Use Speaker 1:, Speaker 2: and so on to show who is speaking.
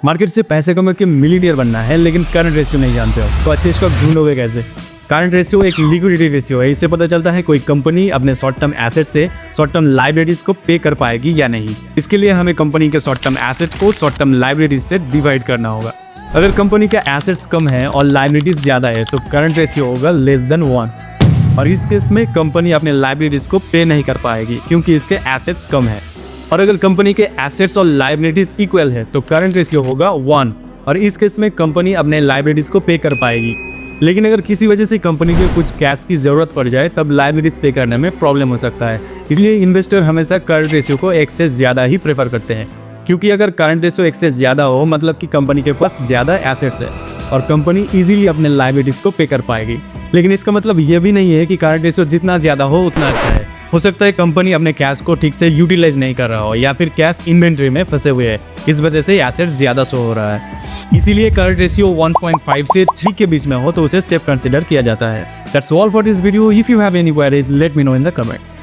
Speaker 1: Market से पैसे कमा के मिलीनियर बनना है लेकिन करंट रेशियो नहीं जानते हो तो अच्छे इसको ढूंढोगे कैसे। करंट रेशियो एक लिक्विडिटी रेशियो है। इससे पता चलता है कोई कंपनी अपने शॉर्ट टर्म एसेट से शॉर्ट टर्म लाइबिलिटीज को पे कर पाएगी या नहीं। इसके लिए हमें कंपनी के शॉर्ट टर्म एसेट को शॉर्ट टर्म लाइबिलिटीज से डिवाइड करना होगा। अगर कंपनी के एसेट्स कम है और लाइबिलिटीज ज्यादा है तो करंट रेशियो होगा <1 और इस केस में कंपनी अपने लाइबिलिटीज को पे नहीं कर पाएगी क्योंकि इसके एसेट्स कम है। और अगर कंपनी के एसेट्स और लाइबिलिटीज इक्वल है तो करंट रेशियो होगा 1 और इस केस में कंपनी अपने लाइबिलिटीज को पे कर पाएगी। लेकिन अगर किसी वजह से कंपनी को कुछ कैश की जरूरत पड़ जाए तब लाइबिलिटीज पे करने में प्रॉब्लम हो सकता है। इसलिए इन्वेस्टर हमेशा करंट रेशियो को 1 से ज्यादा ही प्रेफर करते हैं, क्योंकि अगर करंट रेशियो 1 से ज्यादा हो मतलब कि कंपनी के पास ज्यादा एसेट्स है और कंपनी इजीली अपने लाइबिलिटीज को पे कर पाएगी। लेकिन इसका मतलब ये भी नहीं है कि करंट रेशियो जितना ज्यादा हो उतना अच्छा है। हो सकता है कंपनी अपने कैश को ठीक से यूटिलाइज नहीं कर रहा हो या फिर कैश इन्वेंट्री में फंसे हुए है, इस वजह से एसेट्स ज्यादा शो हो रहा है। इसीलिए करंट रेशियो 1.5 से 3 के बीच में हो तो उसे सेफ कंसिडर किया जाता है। That's all for this video. If you have any queries let me know in the comments.